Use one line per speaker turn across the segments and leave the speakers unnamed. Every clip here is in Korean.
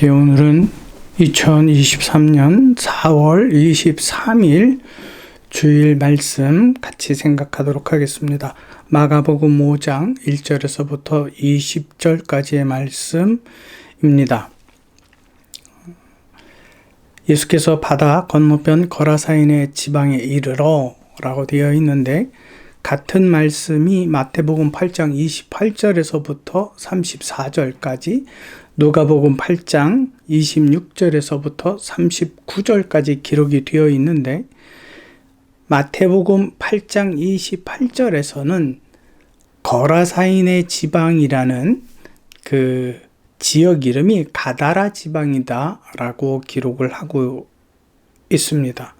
오늘은 2023년 4월 23일 주일 말씀 같이 생각하도록 하겠습니다. 마가복음 5장 1절에서부터 20절까지의 말씀입니다. 예수께서 바다 건너편 거라사인의 지방에 이르러 라고 되어 있는데, 같은 말씀이 마태복음 8장 28절에서부터 34절까지, 누가복음 8장 26절에서부터 39절까지 기록이 되어 있는데, 마태복음 8장 28절에서는 거라사인의 지방이라는 그 지역 이름이 가다라 지방이다 라고 기록을 하고 있습니다.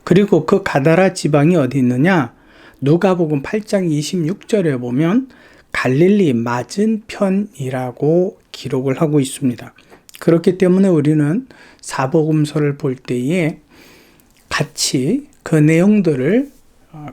그리고 그 가다라 지방이 어디 있느냐? 누가복음 8장 26절에 보면 갈릴리 맞은편이라고 기록을 하고 있습니다. 그렇기 때문에 우리는 사복음서를 볼 때에 같이 그 내용들을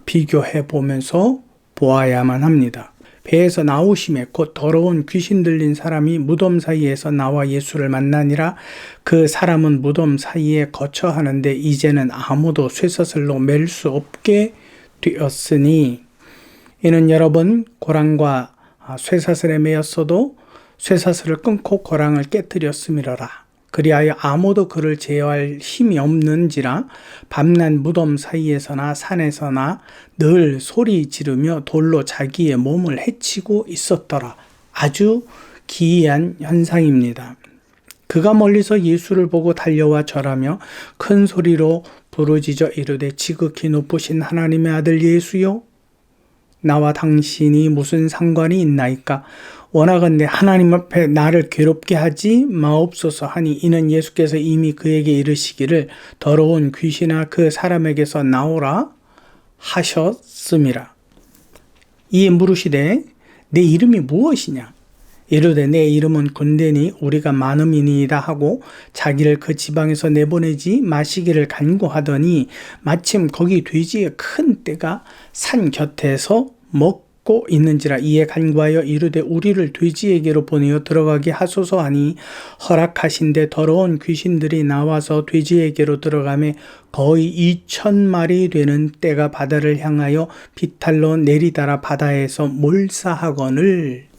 비교해 보면서 보아야만 합니다. 배에서 나오심에 곧 더러운 귀신 들린 사람이 무덤 사이에서 나와 예수를 만나니라. 그 사람은 무덤 사이에 거처하는데 이제는 아무도 쇠사슬로 맬 수 없게 되었으니, 이는 여러 번 고랑과 쇠사슬에 매였어도 쇠사슬을 끊고 고랑을 깨뜨렸음이로라. 그리하여 아무도 그를 제어할 힘이 없는지라. 밤낮 무덤 사이에서나 산에서나 늘 소리 지르며 돌로 자기의 몸을 해치고 있었더라. 아주 기이한 현상입니다. 그가 멀리서 예수를 보고 달려와 절하며 큰 소리로 부르짖어 이르되, 지극히 높으신 하나님의 아들 예수여, 나와 당신이 무슨 상관이 있나이까? 원하건대 하나님 앞에 나를 괴롭게 하지 마옵소서 하니, 이는 예수께서 이미 그에게 이르시기를 더러운 귀신아 그 사람에게서 나오라 하셨음이라. 이에 물으시되 내 이름이 무엇이냐? 이르되 내 이름은 군대니 우리가 많음이니이다 하고 자기를 그 지방에서 내보내지 마시기를 간구하더니, 마침 거기 돼지의 큰 떼가 산 곁에서 먹고 있는지라. 이에 간구하여 이르되 우리를 돼지에게로 보내어 들어가게 하소서 하니, 허락하신데 더러운 귀신들이 나와서 돼지에게로 들어가매 거의 2,000마리 되는 떼가 바다를 향하여 비탈로 내리달아 바다에서 몰사하거늘.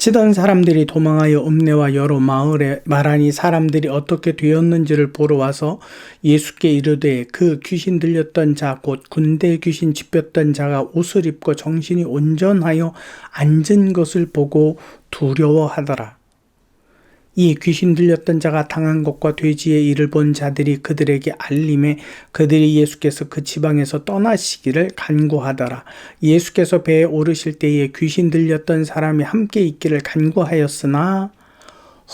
치던 사람들이 도망하여 읍내와 여러 마을에 말하니, 사람들이 어떻게 되었는지를 보러 와서 예수께 이르되, 그 귀신 들렸던 자 곧 군대 귀신 짚혔던 자가 옷을 입고 정신이 온전하여 앉은 것을 보고 두려워하더라. 이 귀신 들렸던 자가 당한 것과 돼지의 일을 본 자들이 그들에게 알림해 그들이 예수께서 그 지방에서 떠나시기를 간구하더라. 예수께서 배에 오르실 때에 귀신 들렸던 사람이 함께 있기를 간구하였으나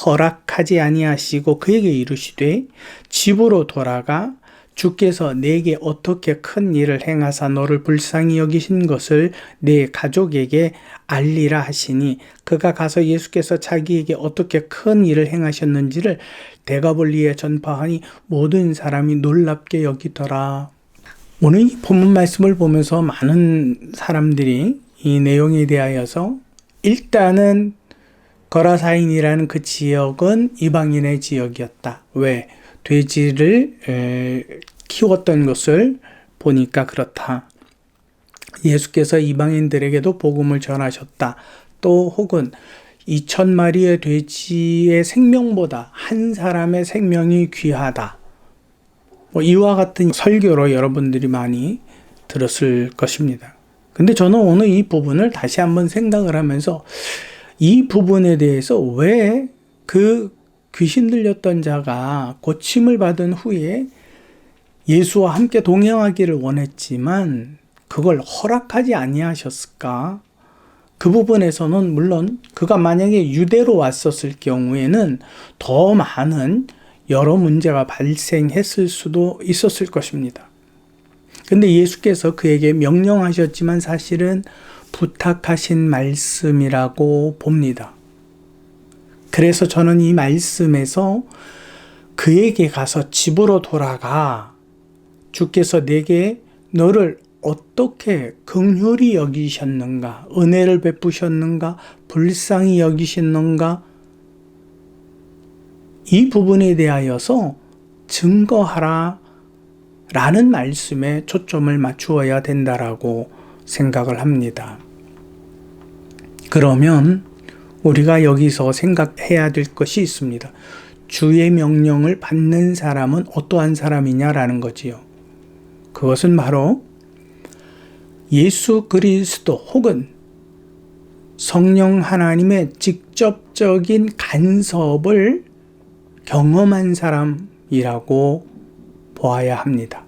허락하지 아니하시고 그에게 이르시되, 집으로 돌아가 주께서 내게 어떻게 큰 일을 행하사 너를 불쌍히 여기신 것을 내 가족에게 알리라 하시니, 그가 가서 예수께서 자기에게 어떻게 큰 일을 행하셨는지를 데가볼리에 전파하니 모든 사람이 놀랍게 여기더라. 오늘 이 본문 말씀을 보면서 많은 사람들이 이 내용에 대하여서, 일단은 거라사인이라는 그 지역은 이방인의 지역이었다. 왜? 돼지를 키웠던 것을 보니까 그렇다. 예수께서 이방인들에게도 복음을 전하셨다. 또 혹은 2,000마리의 돼지의 생명보다 한 사람의 생명이 귀하다. 이와 같은 설교로 여러분들이 많이 들었을 것입니다. 근데 저는 오늘 이 부분을 다시 한번 생각을 하면서, 이 부분에 대해서 왜 그 귀신 들렸던 자가 고침을 받은 후에 예수와 함께 동행하기를 원했지만 그걸 허락하지 아니하셨을까? 그 부분에서는 물론 그가 만약에 유대로 왔었을 경우에는 더 많은 여러 문제가 발생했을 수도 있었을 것입니다. 근데 예수께서 그에게 명령하셨지만 사실은 부탁하신 말씀이라고 봅니다. 그래서 저는 이 말씀에서 그에게 가서 집으로 돌아가, 주께서 내게 너를 어떻게 긍휼히 여기셨는가, 은혜를 베푸셨는가, 불쌍히 여기셨는가, 이 부분에 대하여서 증거하라 라는 말씀에 초점을 맞추어야 된다라고 생각을 합니다. 그러면 우리가 여기서 생각해야 될 것이 있습니다. 주의 명령을 받는 사람은 어떠한 사람이냐라는 거지요. 그것은 바로 예수 그리스도 혹은 성령 하나님의 직접적인 간섭을 경험한 사람이라고 보아야 합니다.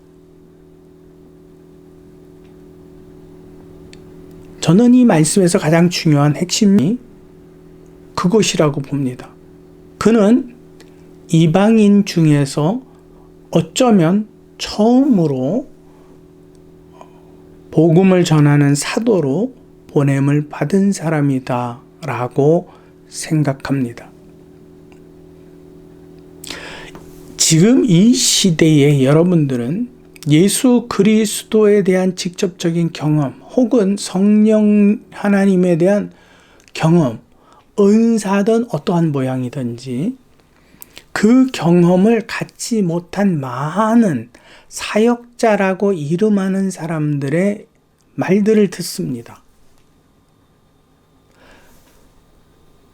저는 이 말씀에서 가장 중요한 핵심이 그것이라고 봅니다. 그는 이방인 중에서 어쩌면 처음으로 복음을 전하는 사도로 보냄을 받은 사람이다 라고 생각합니다. 지금 이 시대에 여러분들은 예수 그리스도에 대한 직접적인 경험 혹은 성령 하나님에 대한 경험, 은사든 어떠한 모양이든지 그 경험을 갖지 못한 많은 사역자라고 이름하는 사람들의 말들을 듣습니다.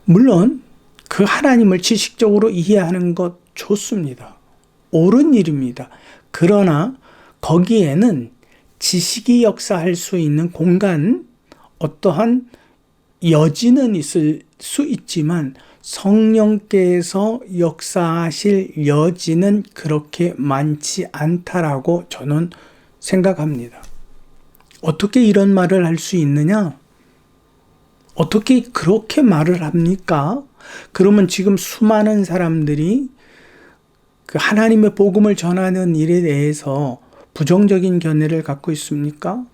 물론 그 하나님을 지식적으로 이해하는 것 좋습니다. 옳은 일입니다. 그러나 거기에는 지식이 역사할 수 있는 공간, 어떠한 여지는 있을 수 있지만 성령께서 역사하실 여지는 그렇게 많지 않다라고 저는 생각합니다. 어떻게 이런 말을 할 수 있느냐? 어떻게 그렇게 말을 합니까? 그러면 지금 수많은 사람들이 그 하나님의 복음을 전하는 일에 대해서 부정적인 견해를 갖고 있습니까?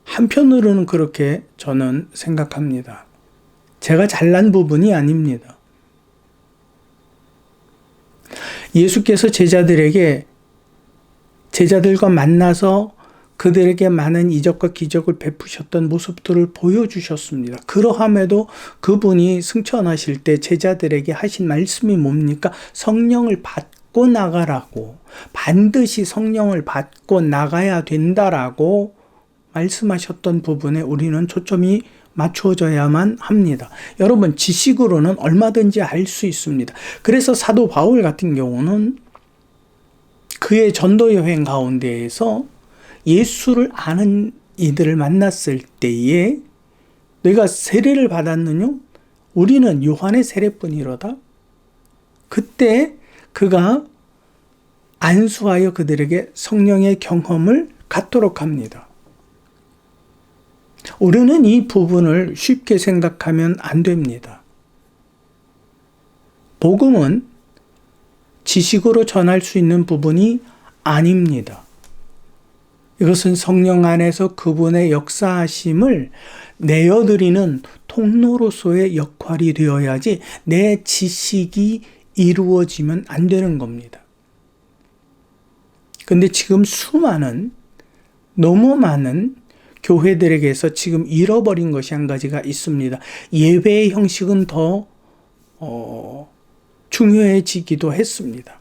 한편으로는 그렇게 저는 생각합니다. 제가 잘난 부분이 아닙니다. 예수께서 제자들과 만나서 그들에게 많은 이적과 기적을 베푸셨던 모습들을 보여주셨습니다. 그러함에도 그분이 승천하실 때 제자들에게 하신 말씀이 뭡니까? 성령을 받고 나가라고, 반드시 성령을 받고 나가야 된다라고 말씀하셨던 부분에 우리는 초점이 맞춰져야만 합니다. 여러분, 지식으로는 얼마든지 할 수 있습니다. 그래서 사도 바울 같은 경우는 그의 전도 여행 가운데에서 예수를 아는 이들을 만났을 때에 내가 세례를 받았느냐? 우리는 요한의 세례뿐이로다. 그때 그가 안수하여 그들에게 성령의 경험을 갖도록 합니다. 우리는 이 부분을 쉽게 생각하면 안 됩니다. 복음은 지식으로 전할 수 있는 부분이 아닙니다. 이것은 성령 안에서 그분의 역사하심을 내어드리는 통로로서의 역할이 되어야지 내 지식이 이루어지면 안 되는 겁니다. 근데 지금 너무 많은 교회들에게서 지금 잃어버린 것이 한 가지가 있습니다. 예배의 형식은 더 중요해지기도 했습니다.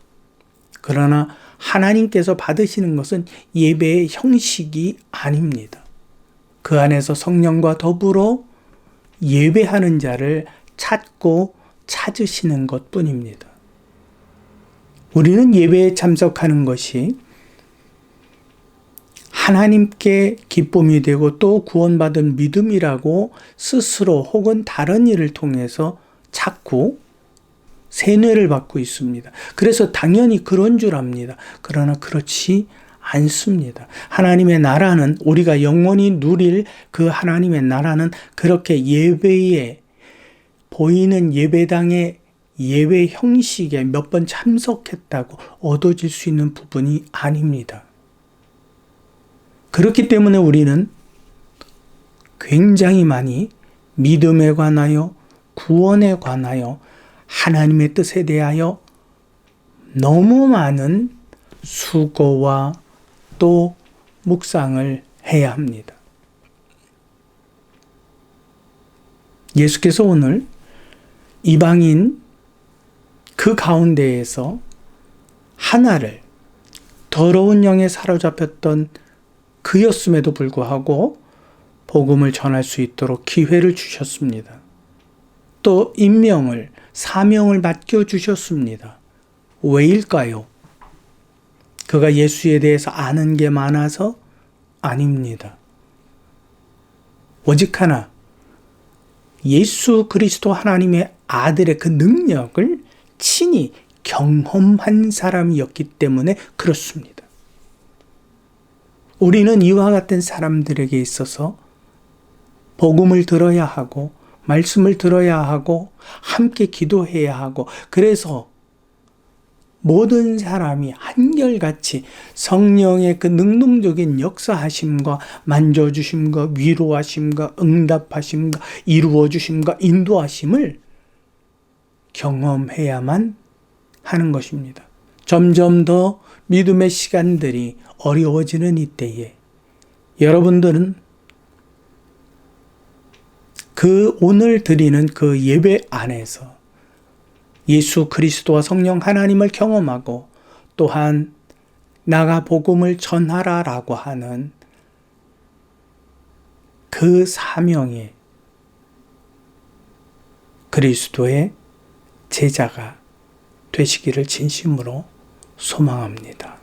그러나 하나님께서 받으시는 것은 예배의 형식이 아닙니다. 그 안에서 성령과 더불어 예배하는 자를 찾고 찾으시는 것뿐입니다. 우리는 예배에 참석하는 것이 하나님께 기쁨이 되고 또 구원받은 믿음이라고 스스로 혹은 다른 일을 통해서 찾고 세뇌를 받고 있습니다. 그래서 당연히 그런 줄 압니다. 그러나 그렇지 않습니다. 하나님의 나라는, 우리가 영원히 누릴 그 하나님의 나라는 그렇게 예배에 보이는 예배당의 예배 형식에 몇 번 참석했다고 얻어질 수 있는 부분이 아닙니다. 그렇기 때문에 우리는 굉장히 많이 믿음에 관하여, 구원에 관하여, 하나님의 뜻에 대하여 너무 많은 수고와 또 묵상을 해야 합니다. 예수께서 오늘 이방인 그 그 가운데에서 하나를 더러운 영에 사로잡혔던 그였음에도 불구하고 복음을 전할 수 있도록 기회를 주셨습니다. 또 임명을, 사명을 맡겨주셨습니다. 왜일까요? 그가 예수에 대해서 아는 게 많아서? 아닙니다. 오직 하나, 예수 그리스도 하나님의 아들의 그 능력을 친히 경험한 사람이었기 때문에 그렇습니다. 우리는 이와 같은 사람들에게 있어서 복음을 들어야 하고 말씀을 들어야 하고 함께 기도해야 하고, 그래서 모든 사람이 한결같이 성령의 그 능동적인 역사하심과 만져주심과 위로하심과 응답하심과 이루어주심과 인도하심을 경험해야만 하는 것입니다. 점점 더 믿음의 시간들이 어려워지는 이때에 여러분들은 그 오늘 드리는 그 예배 안에서 예수 그리스도와 성령 하나님을 경험하고 또한 나가 복음을 전하라라고 하는 그 사명에 그리스도의 제자가 되시기를 진심으로 소망합니다.